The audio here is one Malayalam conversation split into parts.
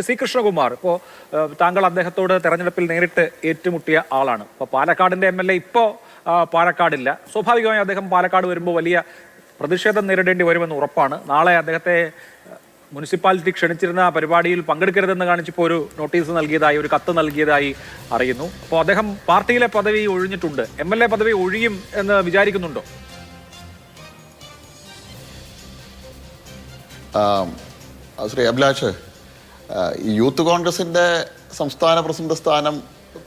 സി കൃഷ്ണകുമാർ ഇപ്പോൾ താങ്കൾ അദ്ദേഹത്തോട് തെരഞ്ഞെടുപ്പിൽ നേരിട്ട് ഏറ്റുമുട്ടിയ ആളാണ്. ഇപ്പോൾ പാലക്കാടിന്റെ MLA ഇപ്പോൾ പാലക്കാടില്ല. സ്വാഭാവികമായി അദ്ദേഹം പാലക്കാട് വരുമ്പോൾ വലിയ പ്രതിഷേധം നേരിടേണ്ടി വരുമെന്ന് ഉറപ്പാണ്. നാളെ അദ്ദേഹത്തെ മുനിസിപ്പാലിറ്റി ക്ഷണിച്ചിരുന്ന പരിപാടിയിൽ പങ്കെടുക്കരുതെന്ന് കാണിച്ചിപ്പോൾ ഒരു നോട്ടീസ് നൽകിയതായി, ഒരു കത്ത് നൽകിയതായി അറിയുന്നു. അപ്പോൾ അദ്ദേഹം പാർട്ടിയിലെ പദവി ഒഴിഞ്ഞിട്ടുണ്ട്. MLA പദവി ഒഴിയും എന്ന് വിചാരിക്കുന്നുണ്ടോ? ശ്രീ അഭിലാഷ്, യൂത്ത് കോൺഗ്രസിൻ്റെ സംസ്ഥാന പ്രസിഡന്റ് സ്ഥാനം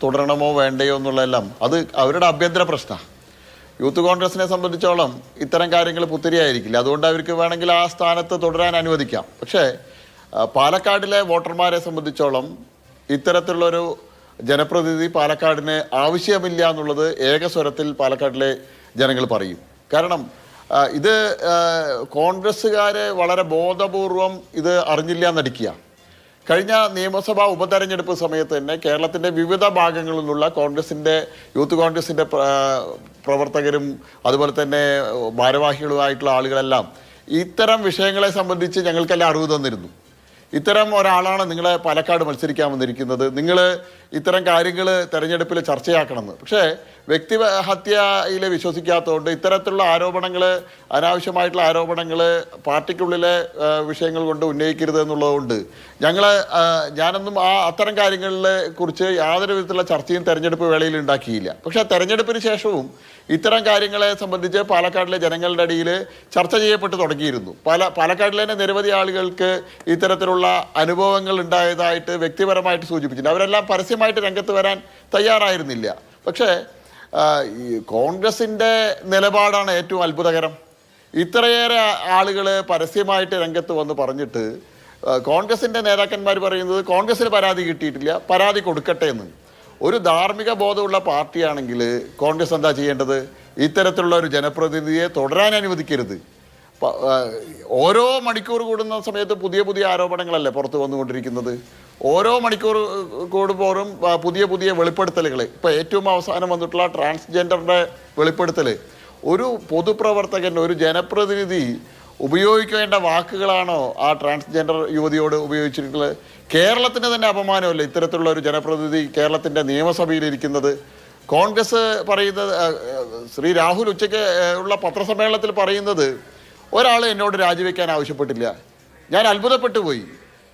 തുടരണമോ വേണ്ടയോ എന്നുള്ളതെല്ലാം അത് അവരുടെ ആഭ്യന്തര പ്രശ്നമാണ്. യൂത്ത് കോൺഗ്രസിനെ സംബന്ധിച്ചോളം ഇത്തരം കാര്യങ്ങൾ പുത്തിരിയായിരിക്കില്ല. അതുകൊണ്ട് അവർക്ക് വേണമെങ്കിൽ ആ സ്ഥാനത്ത് തുടരാൻ അനുവദിക്കാം. പക്ഷേ പാലക്കാടിലെ വോട്ടർമാരെ സംബന്ധിച്ചോളം ഇത്തരത്തിലുള്ളൊരു ജനപ്രതിനിധി പാലക്കാടിന് ആവശ്യമില്ല എന്നുള്ളത് ഏകസ്വരത്തിൽ പാലക്കാടിലെ ജനങ്ങൾ പറയും. കാരണം ഇത് കോൺഗ്രസ്സുകാരെ വളരെ ബോധപൂർവം ഇത് അറിഞ്ഞില്ല എന്നടിക്കുക. കഴിഞ്ഞ നിയമസഭാ ഉപതെരഞ്ഞെടുപ്പ് സമയത്ത് തന്നെ കേരളത്തിൻ്റെ വിവിധ ഭാഗങ്ങളിൽ നിന്നുള്ള യൂത്ത് കോൺഗ്രസിൻ്റെ പ്രവർത്തകരും അതുപോലെ തന്നെ ഭാരവാഹികളുമായിട്ടുള്ള ആളുകളെല്ലാം ഇത്തരം വിഷയങ്ങളെ സംബന്ധിച്ച് ഞങ്ങൾക്കെല്ലാം അറിവ് തന്നിരുന്നു. ഇത്തരം ഒരാളാണ് നിങ്ങളെ പാലക്കാട് മത്സരിക്കാൻ വന്നിരിക്കുന്നത്, നിങ്ങൾ ഇത്തരം കാര്യങ്ങൾ തെരഞ്ഞെടുപ്പിൽ ചർച്ചയാക്കണമെന്ന്. പക്ഷേ വ്യക്തിഹത്യയിൽ വിശ്വസിക്കാത്തതുകൊണ്ട് ഇത്തരത്തിലുള്ള ആരോപണങ്ങൾ, അനാവശ്യമായിട്ടുള്ള ആരോപണങ്ങൾ പാർട്ടിക്കുള്ളിലെ വിഷയങ്ങൾ കൊണ്ട് ഉന്നയിക്കരുത് എന്നുള്ളതുകൊണ്ട് ഞാനൊന്നും അത്തരം കാര്യങ്ങളെ കുറിച്ച് യാതൊരു വിധത്തിലുള്ള ചർച്ചയും തെരഞ്ഞെടുപ്പ് വേളയിൽ ഉണ്ടാക്കിയില്ല. പക്ഷേ തെരഞ്ഞെടുപ്പിന് ശേഷവും ഇത്തരം കാര്യങ്ങളെ സംബന്ധിച്ച് പാലക്കാടിലെ ജനങ്ങളുടെ ഇടയിൽ ചർച്ച ചെയ്യപ്പെട്ട് തുടങ്ങിയിരുന്നു. പാലക്കാടിലെ തന്നെ നിരവധി ആളുകൾക്ക് ഇത്തരത്തിലുള്ള അനുഭവങ്ങൾ ഉണ്ടായതായിട്ട് വ്യക്തിപരമായിട്ട് സൂചിപ്പിച്ചിട്ടുണ്ട്. അവരെല്ലാം പരസ്യമായിട്ട് രംഗത്ത് വരാൻ തയ്യാറായിരുന്നില്ല. പക്ഷേ ഈ കോൺഗ്രസിൻ്റെ നിലപാടാണ് ഏറ്റവും അത്ഭുതകരം. ഇത്രയേറെ ആളുകൾ പരസ്യമായിട്ട് രംഗത്ത് വന്ന് പറഞ്ഞിട്ട് കോൺഗ്രസിൻ്റെ നേതാക്കന്മാർ പറയുന്നത് കോൺഗ്രസിന് പരാതി കിട്ടിയിട്ടില്ല, പരാതി കൊടുക്കട്ടെ എന്ന്. ഒരു ധാർമ്മിക ബോധമുള്ള പാർട്ടിയാണെങ്കിൽ കോൺഗ്രസ് എന്താ ചെയ്യേണ്ടത്? ഇത്തരത്തിലുള്ള ഒരു ജനപ്രതിനിധിയെ തുടരാൻ അനുവദിക്കരുത്. ഓരോ മണിക്കൂർ കൂടുന്ന സമയത്ത് പുതിയ പുതിയ ആരോപണങ്ങളല്ലേ പുറത്ത് വന്നുകൊണ്ടിരിക്കുന്നത്. ഓരോ മണിക്കൂർ കൂടുമ്പോഴും പുതിയ വെളിപ്പെടുത്തലുകൾ. ഇപ്പോൾ ഏറ്റവും അവസാനം വന്നിട്ടുള്ള ട്രാൻസ്ജെൻഡറിൻ്റെ വെളിപ്പെടുത്തൽ. ഒരു പൊതുപ്രവർത്തകൻ, ഒരു ജനപ്രതിനിധി ഉപയോഗിക്കേണ്ട വാക്കുകളാണോ ആ ട്രാൻസ്ജെൻഡർ യുവതിയോട് ഉപയോഗിച്ചിട്ടുള്ളത്? കേരളത്തിന് തന്നെ അപമാനമല്ലേ ഇത്തരത്തിലുള്ള ഒരു ജനപ്രതിനിധി കേരളത്തിൻ്റെ നിയമസഭയിലിരിക്കുന്നത്? കോൺഗ്രസ് പറയുന്നത്, ശ്രീ രാഹുൽ ഉച്ചയ്ക്ക് ഉള്ള പത്രസമ്മേളനത്തിൽ പറയുന്നത് ഒരാൾ എന്നോട് രാജിവെക്കാൻ ആവശ്യപ്പെട്ടില്ല. ഞാൻ അത്ഭുതപ്പെട്ടു പോയി.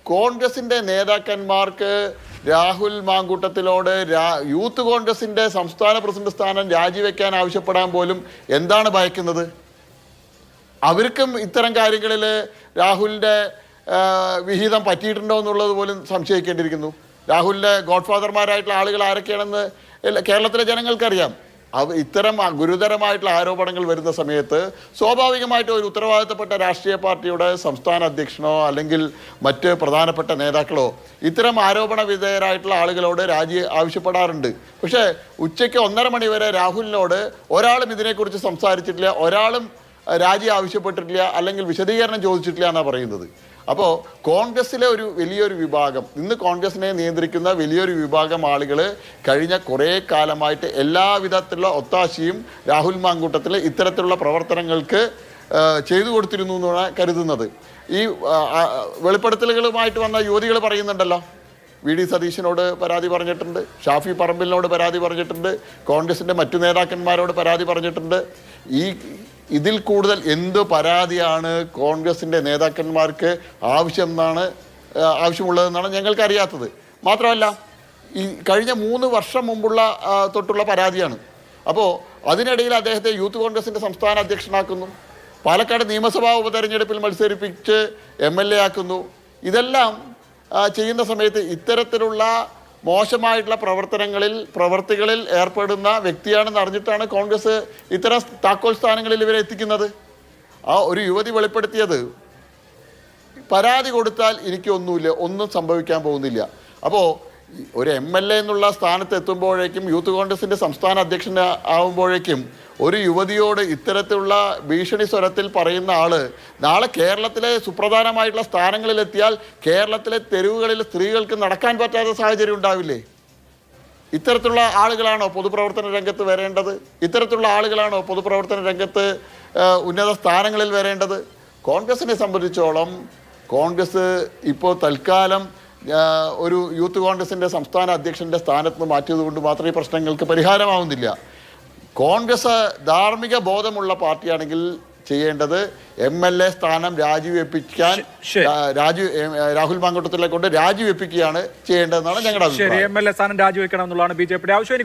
കോൺഗ്രസിൻ്റെ നേതാക്കന്മാർക്ക് രാഹുൽ മാങ്കൂട്ടത്തിലോട് യൂത്ത് കോൺഗ്രസിൻ്റെ സംസ്ഥാന പ്രസിഡന്റ് സ്ഥാനം രാജിവെക്കാൻ ആവശ്യപ്പെടാൻ പോലും എന്താണ് ഭയക്കുന്നത്? അവർക്കും ഇത്തരം കാര്യങ്ങളിൽ രാഹുലിൻ്റെ വിഹിതം പറ്റിയിട്ടുണ്ടോ എന്നുള്ളത് പോലും സംശയിക്കേണ്ടിയിരിക്കുന്നു. രാഹുലിൻ്റെ ഗോഡ്ഫാദർമാരായിട്ടുള്ള ആളുകൾ ആരൊക്കെയാണെന്ന് കേരളത്തിലെ ജനങ്ങൾക്കറിയാം. ഇത്തരം ഗുരുതരമായിട്ടുള്ള ആരോപണങ്ങൾ വരുന്ന സമയത്ത് സ്വാഭാവികമായിട്ടും ഒരു ഉത്തരവാദിത്തപ്പെട്ട രാഷ്ട്രീയ പാർട്ടിയുടെ സംസ്ഥാന അധ്യക്ഷനോ അല്ലെങ്കിൽ മറ്റ് പ്രധാനപ്പെട്ട നേതാക്കളോ ഇത്തരം ആരോപണ വിധേയരായിട്ടുള്ള ആളുകളോട് രാജി ആവശ്യപ്പെടാറുണ്ട്. പക്ഷേ ഉച്ചയ്ക്ക് 1:30 മണി വരെ രാഹുലിനോട് ഒരാളും ഇതിനെക്കുറിച്ച് സംസാരിച്ചിട്ടില്ല, ഒരാളും രാജി ആവശ്യപ്പെട്ടിട്ടില്ല, അല്ലെങ്കിൽ വിശദീകരണം ചോദിച്ചിട്ടില്ല എന്നാണ് പറയുന്നത്. അപ്പോൾ കോൺഗ്രസ്സിലെ ഒരു വലിയൊരു വിഭാഗം, ഇന്ന് കോൺഗ്രസിനെ നിയന്ത്രിക്കുന്ന വലിയൊരു വിഭാഗം ആളുകൾ കഴിഞ്ഞ കുറേ കാലമായിട്ട് എല്ലാവിധത്തിലുള്ള ഒത്താശയും രാഹുൽ മാങ്കൂട്ടത്തിൽ ഇത്തരത്തിലുള്ള പ്രവർത്തനങ്ങൾക്ക് ചെയ്തു കൊടുത്തിരുന്നു എന്നാണ് കരുതുന്നത്. ഈ വെളിപ്പെടുത്തലുകളുമായിട്ട് വന്ന യുവതികൾ പറയുന്നുണ്ടല്ലോ, VD സതീശനോട് പരാതി പറഞ്ഞിട്ടുണ്ട്, ഷാഫി പറമ്പിലിനോട് പരാതി പറഞ്ഞിട്ടുണ്ട്, കോൺഗ്രസിൻ്റെ മറ്റു നേതാക്കന്മാരോട് പരാതി പറഞ്ഞിട്ടുണ്ട്. ഇതിൽ കൂടുതൽ എന്ത് പരാതിയാണ് കോൺഗ്രസിൻ്റെ നേതാക്കന്മാർക്ക് ആവശ്യമുള്ളതെന്നാണ് ഞങ്ങൾക്കറിയാത്തത്. മാത്രമല്ല ഈ കഴിഞ്ഞ 3 വർഷം മുമ്പുള്ള തൊട്ടുള്ള പരാതിയാണ്. അപ്പോൾ അതിനിടയിൽ അദ്ദേഹത്തെ യൂത്ത് കോൺഗ്രസിൻ്റെ സംസ്ഥാന അധ്യക്ഷനാക്കുന്നു, പാലക്കാട് നിയമസഭാ ഉപതെരഞ്ഞെടുപ്പിൽ മത്സരിപ്പിച്ച് MLA ആക്കുന്നു. ഇതെല്ലാം ചെയ്യുന്ന സമയത്ത് ഇത്തരത്തിലുള്ള മോശമായിട്ടുള്ള പ്രവർത്തികളിൽ ഏർപ്പെടുന്ന വ്യക്തിയാണെന്ന് അറിഞ്ഞിട്ടാണ് കോൺഗ്രസ് ഇത്തരം താക്കോൽ സ്ഥാനങ്ങളിൽ ഇവരെ എത്തിക്കുന്നത്. ആ ഒരു യുവതി വെളിപ്പെടുത്തിയത്, പരാതി കൊടുത്താൽ എനിക്കൊന്നുമില്ല, ഒന്നും സംഭവിക്കാൻ പോകുന്നില്ല. അപ്പോൾ ഒരു MLA എന്നുള്ള സ്ഥാനത്ത് എത്തുമ്പോഴേക്കും, യൂത്ത് കോൺഗ്രസിൻ്റെ സംസ്ഥാന അധ്യക്ഷൻ ആവുമ്പോഴേക്കും ഒരു യുവതിയോട് ഇത്തരത്തിലുള്ള ഭീഷണി സ്വരത്തിൽ പറയുന്ന ആള് നാളെ കേരളത്തിലെ സുപ്രധാനമായിട്ടുള്ള സ്ഥാനങ്ങളിലെത്തിയാൽ കേരളത്തിലെ തെരുവുകളിൽ സ്ത്രീകൾക്ക് നടക്കാൻ പറ്റാത്ത സാഹചര്യം ഉണ്ടാവില്ലേ? ഇത്തരത്തിലുള്ള ആളുകളാണോ പൊതുപ്രവർത്തന രംഗത്ത് വരേണ്ടത്? ഇത്തരത്തിലുള്ള ആളുകളാണോ പൊതുപ്രവർത്തന രംഗത്ത് ഉന്നത സ്ഥാനങ്ങളിൽ വരേണ്ടത്? കോൺഗ്രസിനെ സംബന്ധിച്ചോളം കോൺഗ്രസ് ഇപ്പോൾ തൽക്കാലം ഒരു യൂത്ത് കോൺഗ്രസിൻ്റെ സംസ്ഥാന അധ്യക്ഷൻ്റെ സ്ഥാനത്ത് നിന്ന് മാറ്റിയത് കൊണ്ട് മാത്രം ഈ പ്രശ്നങ്ങൾക്ക് പരിഹാരമാവുന്നില്ല. കോൺഗ്രസ് ധാർമ്മിക ബോധമുള്ള പാർട്ടിയാണെങ്കിൽ ചെയ്യേണ്ടത് MLA സ്ഥാനം രാജിവെപ്പിക്കാൻ രാഹുൽ മാങ്കൂട്ടത്തിലെ കൊണ്ട് രാജിവെപ്പിക്കുകയാണ് ചെയ്യേണ്ടതെന്നാണ് ഞങ്ങളുടെ അഭിപ്രായം. MLA സ്ഥാനം രാജിവെക്കണം എന്നുള്ളതാണ് BJP യുടെ ആവശ്യം.